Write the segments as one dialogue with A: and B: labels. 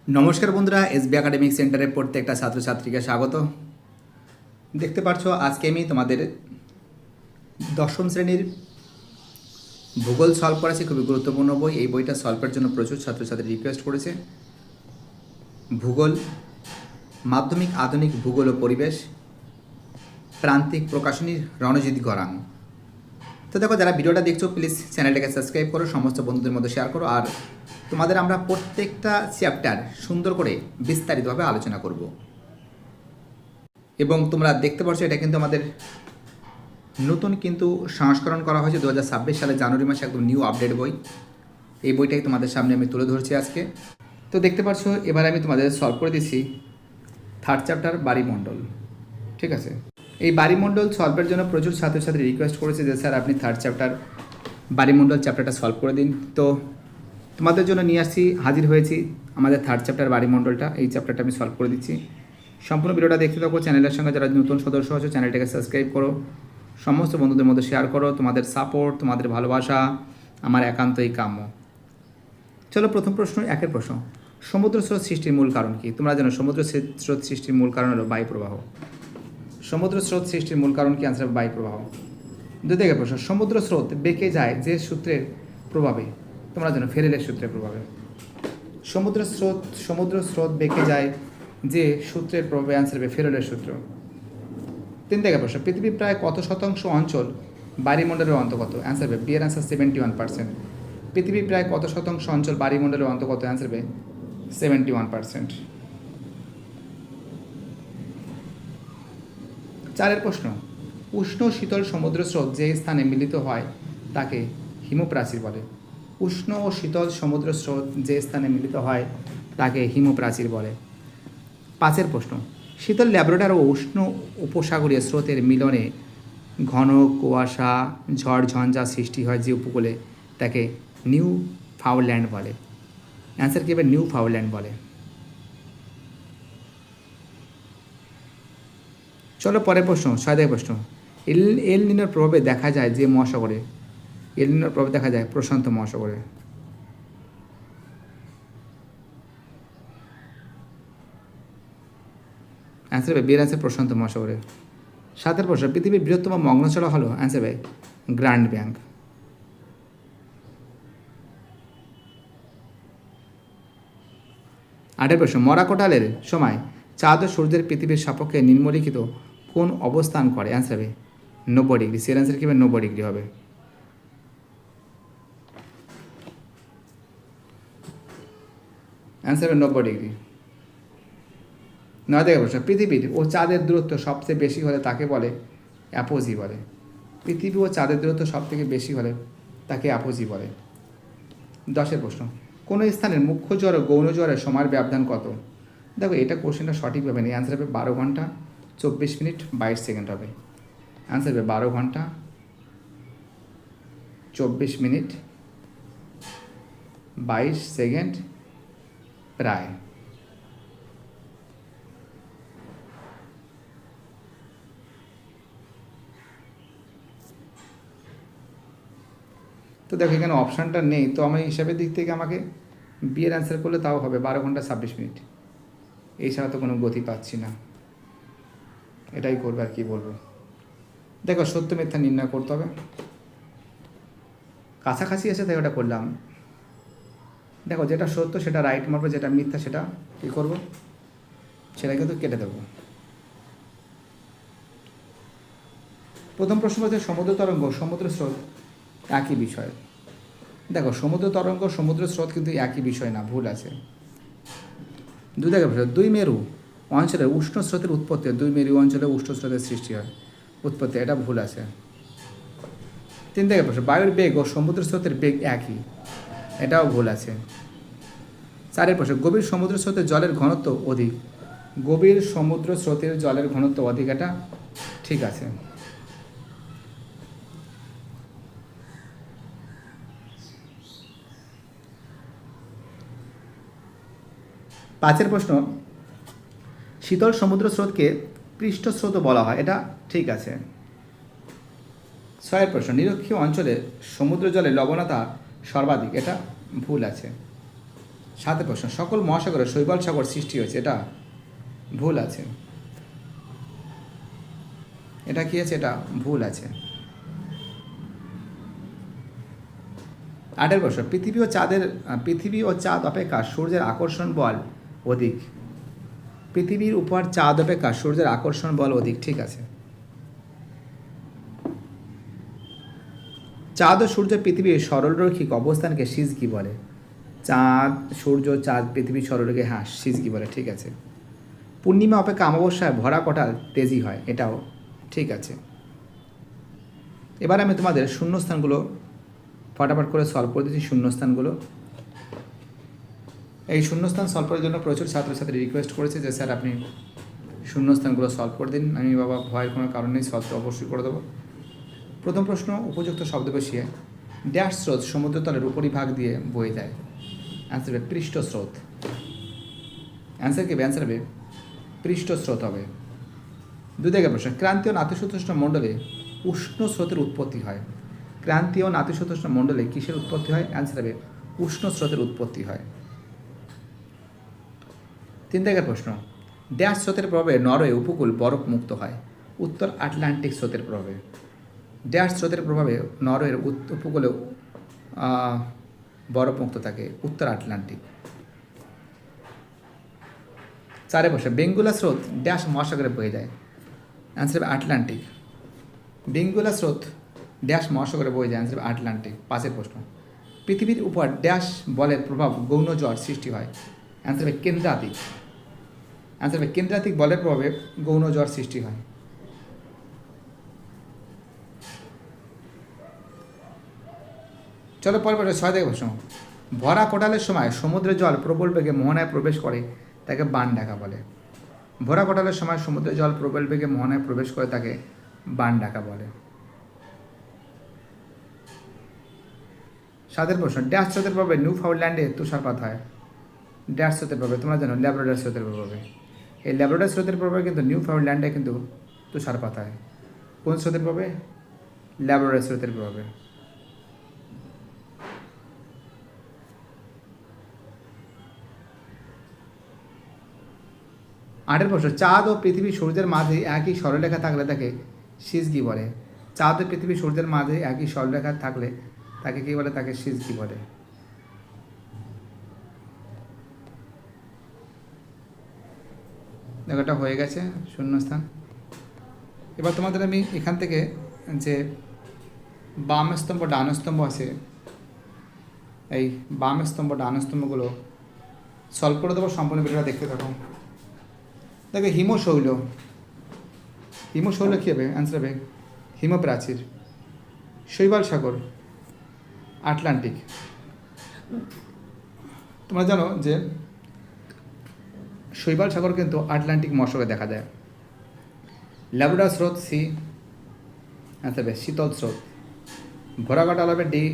A: নমস্কার বন্ধুরা, SB academic সেন্টারে প্রত্যেকটা ছাত্রছাত্রীকে স্বাগত। দেখতে পাচ্ছ আজকে আমি তোমাদের দশম শ্রেণীর ভূগোল সলভ করেছি। খুবই গুরুত্বপূর্ণ বই। এই বইটা সলভের জন্য প্রচুর ছাত্রছাত্রী রিকোয়েস্ট করেছে। ভূগোল, মাধ্যমিক আধুনিক ভূগোল ও পরিবেশ, প্রান্তিক প্রকাশনীর রণজিৎ গরাং। তো দেখো, যারা ভিডিওটা দেখছো প্লিজ চ্যানেলটাকে সাবস্ক্রাইব করো, সমস্ত বন্ধুদের মধ্যে শেয়ার করো। আর তোমাদের আমরা প্রত্যেকটা চ্যাপ্টার সুন্দর করে বিস্তারিতভাবে আলোচনা করব। এবং তোমরা দেখতে পাচ্ছ এটা কিন্তু আমাদের নতুন কিন্তু সংস্করণ করা হয়েছে 2026 সালে জানুয়ারি মাসে, একদম নিউ আপডেট বই। এই বইটাই তোমাদের সামনে আমি তুলে ধরছি আজকে। তো দেখতে পাচ্ছ এবার আমি তোমাদের সলভ করে দিচ্ছি থার্ড চ্যাপ্টার বাড়িমণ্ডল। ঠিক আছে, এই বাড়িমণ্ডল সলভের জন্য প্রচুর ছাত্রছাত্রী রিকোয়েস্ট করেছে যে স্যার আপনি থার্ড চ্যাপ্টার বাড়িমণ্ডল চ্যাপ্টারটা সলভ করে দিন। তো তোমাদের জন্য নিয়ে আসছি, হাজির হয়েছি আমাদের থার্ড চ্যাপ্টার বাড়িমণ্ডলটা। এই চ্যাপ্টারটা আমি সলভ করে দিচ্ছি। সম্পূর্ণ ভিডিওটা দেখতে থাকো। চ্যানেলের সঙ্গে যারা নতুন সদস্য আছো চ্যানেলটাকে সাবস্ক্রাইব করো, সমস্ত বন্ধুদের মধ্যে শেয়ার করো। তোমাদের সাপোর্ট, তোমাদের ভালোবাসা আমার একান্তই কাম্য। চলো প্রথম প্রশ্ন, একের প্রশ্ন, সমুদ্র স্রোত সৃষ্টির মূল কারণ কি? তোমরা জানো সমুদ্র স্রোত সৃষ্টির মূল কারণ হলো বায়ু প্রবাহ। সমুদ্র স্রোত সৃষ্টির মূল কারণ কি? আনসার বায়ু প্রবাহ। দুই থেকে প্রশ্ন, সমুদ্র স্রোত বেঁকে যায় যে সূত্রের প্রভাবে? তোমরা জানো ফেরেলের সূত্রের প্রভাবে। সমুদ্র স্রোত বেঁকে যায় যে সূত্রের প্রভাবে? আনসার হবে ফেরেলের সূত্র। তিন থেকে প্রশ্ন, পৃথিবীর প্রায় কত শতাংশ অঞ্চল বায়ুমণ্ডলের অন্তর্গত? অ্যান্সার হবে বি এর অ্যান্সার 71%। পৃথিবীর প্রায় কত শতাংশ অঞ্চল বায়ুমণ্ডলের অন্তর্গত? অ্যান্সার হবে 71%। চারের প্রশ্ন, উষ্ণ শীতল সমুদ্র স্রোত যে স্থানে মিলিত হয় তাকে হিমপ্রাচীর বলে। উষ্ণ ও শীতল সমুদ্র স্রোত যে স্থানে মিলিত হয় তাকে হিমপ্রাচীর বলে। পাঁচের প্রশ্ন, শীতল ল্যাব্রাডর ও উষ্ণ উপসাগরীয় স্রোতের মিলনে ঘন কুয়াশা ঝড় ঝঞ্ঝা সৃষ্টি হয় যে উপকূলে তাকে নিউ ফাউন্ডল্যান্ড বলে। অ্যান্সার কী হবে? নিউ ফাউন্ডল্যান্ড বলে। চলো পরের প্রশ্ন, ছয় থেকে প্রশ্ন, এল নিনোর প্রভাবে দেখা যায় যে মহাসাগরে? এল নিনোর প্রভাবে দেখা যায় প্রশান্ত মহাসাগরে। অ্যান্সার হবে বি এর অ্যান্সার প্রশান্ত মহাসাগরে। সাতের প্রশ্ন, পৃথিবীর বৃহত্তম মগ্নচড়া হলো? অ্যান্সার হবে গ্র্যান্ড ব্যাংক। আটের প্রশ্ন, মরাকোটালের সময় চাঁদ ও সূর্যের পৃথিবীর সাপেক্ষে নিম্নলিখিত কোন অবস্থান করে? অ্যান্সার হবে 90°। সি এর অ্যান্সার কী হবে? 90° হবে। অ্যান্সার হবে 90°। নয় থেকে প্রশ্ন, পৃথিবীর ও চাঁদের দূরত্ব সবচেয়ে বেশি হলে তাকে বলে অ্যাপোজি বলে। পৃথিবী ও চাঁদের দূরত্ব সব থেকে বেশি হলে তাকে অ্যাপোজি বলে। দশের প্রশ্ন, কোনো স্থানের মুখ্য জ্বর ও গৌণ জ্বরের সময়ের ব্যবধান কত? দেখো এটা কোশ্চেনটা সঠিকভাবে নেই। অ্যান্সার হবে 12 ঘন্টা 24 মিনিট 22 সেকেন্ড হবে। অ্যান্সার হবে 12 ঘন্টা 24 মিনিট 22 সেকেন্ড প্রায়। তো দেখো এখানে অপশানটা নেই, তো আমি হিসাবের দিক থেকে আমাকে বি এর অ্যান্সার করলে তাও হবে 12 ঘন্টা 26 মিনিট। এছাড়া তো কোনো গতি পাচ্ছি না, এটাই করবে আর কি বলবো। দেখো সত্য মিথ্যা নির্ণয় করতে হবে, কাছাকাছি এসে তাই ওটা করলাম। দেখো যেটা সত্য সেটা রাইট মারবো, যেটা মিথ্যা সেটা কী করবো? সেটা কিন্তু কেটে দেবো। প্রথম প্রশ্ন হচ্ছে সমুদ্র তরঙ্গ সমুদ্র স্রোত একই বিষয়। দেখো সমুদ্র তরঙ্গ সমুদ্র স্রোত কিন্তু একই বিষয় না, ভুল আছে। দুই থেকে প্রশ্ন, দুই মেরু অঞ্চলের উষ্ণ স্রোতের উৎপত্তি, দুই মেরু অঞ্চলে উষ্ণ স্রোতের সৃষ্টি হয় উৎপত্তি, এটা ভুল আছে। তিন থেকে প্রশ্ন, বায়ুর বেগ ও সমুদ্র স্রোতের বেগ একই, এটাও ভুল আছে। চারের প্রশ্ন, গভীর সমুদ্র স্রোতের জলের ঘনত্ব অধিক, গভীর সমুদ্র স্রোতের জলের ঘনত্ব অধিক, এটা ঠিক আছে। পাঁচের প্রশ্ন, শীতল সমুদ্র স্রোতকে পৃষ্ঠ স্রোতও বলা হয়, এটা ঠিক আছে। ছয়ের প্রশ্ন, নিরক্ষীয় অঞ্চলে সমুদ্র জলে লবণতা সর্বাধিক, এটা ভুল আছে। সাথে প্রশ্ন, সকল মহাসাগরে শৈবাল সাগর সৃষ্টি হয়েছে, এটা ভুল আছে। এটা কি আছে? এটা ভুল আছে। 8 প্রশ্ন, পৃথিবী ও চাঁদ অপেক্ষা সূর্যের আকর্ষণ বল অধিক। পৃথিবীর উপর চাঁদ অপেক্ষা সূর্যের আকর্ষণ বল অধিক, ঠিক আছে। চাঁদ ও সূর্য পৃথিবীর সরলরৈখিক অবস্থানকে সিজগি বলে। চাঁদ, সূর্য, চাঁদ, পৃথিবীর সরলরেখে, হ্যাঁ সিজগি বলে, ঠিক আছে। পূর্ণিমা অপেক্ষা অমাবস্যায় ভরা কটাল তেজি হয়, এটাও ঠিক আছে। এবার আমি তোমাদের শূন্যস্থানগুলো ফটাফট করে সলভ করে দিচ্ছি। শূন্যস্থানগুলো, এই শূন্যস্থান সলভ করার জন্য প্রচুর ছাত্রছাত্রী রিকোয়েস্ট করেছে যে স্যার আপনি শূন্যস্থানগুলো সলভ করে দিন। আমি বাবা ভয়ের কোনো কারণ নেই, সলভ তো অবশ্যই করে দেবো। প্রথম প্রশ্ন, উপযুক্ত শব্দ বসিয়ে ড্যাশ স্রোত সমুদ্রতলের উপরিভাগ দিয়ে বয়ে যায়। অ্যান্সার হবে পৃষ্ঠ স্রোত। অ্যান্সার কি? অ্যান্সার হবে পৃষ্ঠ স্রোত হবে। 2 প্রশ্ন, ক্রান্তীয় নাতিশীতোষ্ণ মণ্ডলে উষ্ণ স্রোতের উৎপত্তি হয়। ক্রান্তীয় নাতিশীতোষ্ণ মণ্ডলে কিসের উৎপত্তি হয়? অ্যান্সার হবে উষ্ণ স্রোতের উৎপত্তি হয়। 3 প্রশ্ন, ড্যাশ স্রোতের প্রভাবে নরওয়ে উপকূল বরফ মুক্ত হয়। উত্তর আটলান্টিক স্রোতের প্রভাবে। ড্যাশ স্রোতের প্রভাবে নরওয়ের উপকূলে বরফ মুক্ত থাকে। উত্তর আটলান্টিক। 4 প্রশ্ন, বেঙ্গুলা স্রোত ড্যাশ মহাসাগরে বয়ে যায়। অ্যান্সার হবে আটলান্টিক। বেঙ্গুলা স্রোত ড্যাশ মহাসাগরে বয়ে যায়। অ্যান্সার হবে আটলান্টিক। 5 প্রশ্ন, পৃথিবীর উপর ড্যাশ বলের প্রভাব গৌণ জ্বর সৃষ্টি হয়। অ্যান্সার হবে কেন্দ্রাতিক। অ্যান্সার হবে কেন্দ্রাতিক বলের প্রভাবে গৌণ জ্বর সৃষ্টি হয়। চলো পরের প্রশ্ন, 6 প্রশ্ন, ভরা কোটালের সময় সমুদ্রের জল প্রবল বেগে মোহনায় প্রবেশ করে, তাকে বান ডাকা বলে। ভরা কোটালের সময় সমুদ্রের জল প্রবল বেগে মোহনায় প্রবেশ করে, তাকে বান ডাকা বলে। 7 প্রশ্ন, ড্যাশ স্রোতের প্রভাবে নিউ ফাউন্ডল্যান্ডে তুষারপাত হয়। ড্যাশ স্রোতের প্রভাবে, তোমরা জানো ল্যাব্রাডর স্রোতের প্রভাবে। এই ল্যাব্রাডর স্রোতের প্রভাবে কিন্তু নিউ ফাউন্ডল্যান্ডে কিন্তু তুষারপাত হয়। কোন স্রোতের প্রভাবে? ল্যাব্রাডর স্রোতের প্রভাবে। 8 প্রশ্ন, চাঁদ ও পৃথিবী সূর্যের মাঝে একই সরলরেখা থাকলে তাকে সিজগি বলে। চাঁদ ও পৃথিবী সূর্যের মাঝে একই সরলরেখা থাকলে তাকে কী বলে? তাকে সিজগি বলে। এটা হয়ে গেছে শূন্যস্থান। এবার তোমাদের আমি এখান থেকে যে বাম স্তম্ভ ডান স্তম্ভ আছে, এই বাম স্তম্ভ ডান স্তম্ভগুলো সলভ করে দেবো। সম্পূর্ণ ভিডিওটা দেখতে থাকো। দেখো হিমশৈল, হিমশৈল কী হবে? অ্যান্সার হবে হিমপ্রাচীর। শৈবাল সাগর আটলান্টিক। তোমরা জানো যে শৈবাল সাগর কিন্তু আটলান্টিক মহাসাগরে দেখা যায়। ল্যাব্রাডর স্রোত সি। অ্যান্সার হবে শীতল স্রোত। ভরা কোটাল হবে ডি,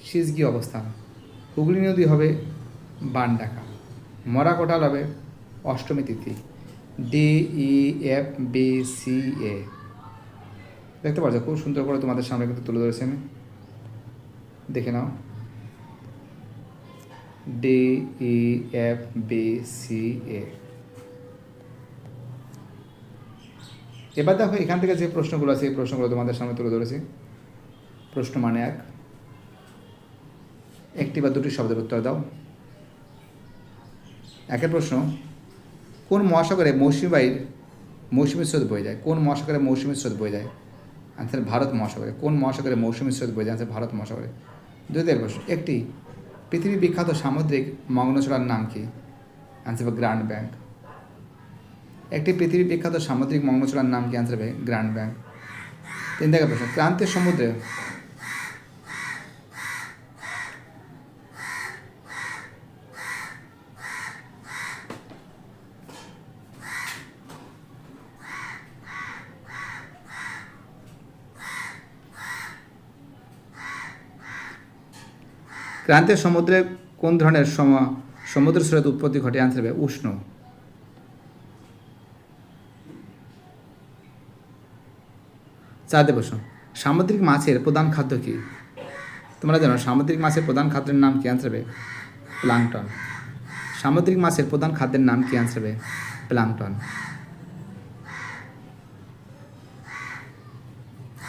A: সিজগি অবস্থান। হুগলি নদী হবে বান ডাকা। মরা কোটাল হবে অষ্টমী তিথি। ডি, ই, এফ, বি, সি, এ। দেখতে পাচ্ছ খুব সুন্দর করে তোমাদের সামনে কিন্তু তুলে ধরেছি আমি, দেখে নাও। ডি, ই, এফ, বি, সি, এ। এবার দেখো এখান থেকে যে প্রশ্নগুলো আছে এই প্রশ্নগুলো তোমাদের সামনে তুলে ধরেছি। প্রশ্ন মানে 1, একটি বা দুটি শব্দের উত্তর দাও। 1 প্রশ্ন, কোন মহাসাগরে মৌসুমী স্রোত বয়ে যায়? কোন মহাসাগরে মৌসুমী স্রোত বয়ে যায়? আনসার ভারত মহাসাগরে। কোন মহাসাগরে মৌসুমী স্রোত বয়ে যায়? আনসার ভারত মহাসাগরে। 2 প্রশ্ন, একটি পৃথিবী বিখ্যাত সামুদ্রিক মগ্নচূড়ার নাম কি? আনসার হবে গ্র্যান্ড ব্যাংক। একটি পৃথিবী বিখ্যাত সামুদ্রিক মগ্নচূড়ার নাম কি? আনসার হবে গ্র্যান্ড ব্যাংক। 3 প্রশ্ন, ক্রান্তীয় সমুদ্রে ক্রান্তীয় সমুদ্রে কোন ধরনের সমুদ্র স্রোত উৎপত্তি ঘটে? আনসার হবে উষ্ণ। 4 প্রশ্ন, সামুদ্রিক মাছের প্রধান খাদ্য কি? তোমরা জানো সামুদ্রিক মাছের প্রধান খাদ্যের নাম কি? আনসার হবে প্লাঙ্কটন। সামুদ্রিক মাছের প্রধান খাদ্যের নাম কি? অ্যান্সার হবে প্লাঙ্কটন।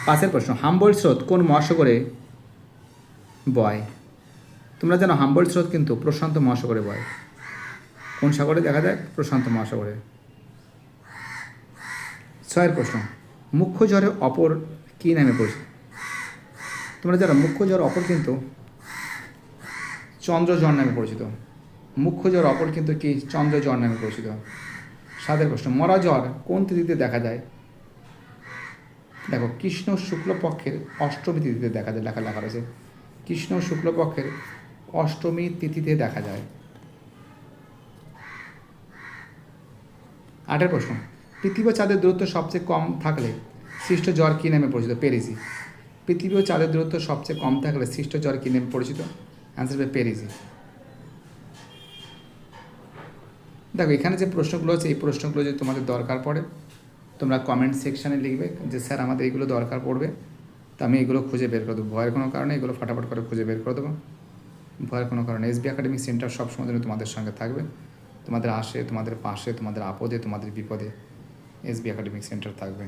A: 5 প্রশ্ন, হামবোল্ট স্রোত কোন মহাসাগরে বয়? তোমরা জানো হামবোল্ট স্রোত কিন্তু প্রশান্ত মহাসাগরে বয়। কোন সাগরে দেখা যায়? প্রশান্ত মহাসাগরে। 6 প্রশ্ন, মুখ্য জ্বরে অপর কী নামে পরিচিত? তোমরা জানো মুখ্য জ্বর অপর কিন্তু চন্দ্রজ্বর নামে পরিচিত। মুখ্য জ্বর অপর কিন্তু কি? চন্দ্রজ্বর নামে পরিচিত। 7 প্রশ্ন, মরা জ্বর কোন তিথিতে দেখা যায়? দেখো কৃষ্ণ শুক্লপক্ষের অষ্টমী তিথিতে দেখা যায়, লেখা রয়েছে কৃষ্ণ শুক্লপক্ষের অষ্টমী তিথিতে দেখা যায়। 8 প্রশ্ন, পৃথিবী ও চাঁদের দূরত্ব সবচেয়ে কম থাকলে সৃষ্ট জ্বর কী নামে পরিচিত? পেরিজি। পৃথিবী ও চাঁদের দূরত্ব সবচেয়ে কম থাকলে সৃষ্ট জ্বর কী নামে পরিচিত? অ্যান্সার হবে পেরিজি। দেখো এখানে যে প্রশ্নগুলো আছে এই প্রশ্নগুলো যদি তোমাদের দরকার পড়ে তোমরা কমেন্ট সেকশানে লিখবে যে স্যার আমাদের এইগুলো দরকার পড়বে, তো আমি এগুলো খুঁজে বের করে দেবো। ভয়ের কোনো কারণে এগুলো ফটাফট করে খুঁজে বের করে দেবো, ভয়ের কোনো কারণে। এসবি একাডেমিক সেন্টার সবসময় জন্য তোমাদের সঙ্গে থাকবে, তোমাদের আশে, তোমাদের পাশে, তোমাদের আপদে, তোমাদের বিপদে এসবি একাডেমিক সেন্টার থাকবে।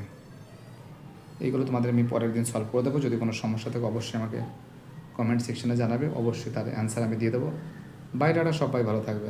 A: এইগুলো তোমাদের আমি পরের দিন সলভ করে দেবো। যদি কোনো সমস্যা থাকে অবশ্যই আমাকে কমেন্ট সেকশনে জানাবে, অবশ্যই তার অ্যান্সার আমি দিয়ে দেবো। বাইরে সবাই ভালো থাকবে।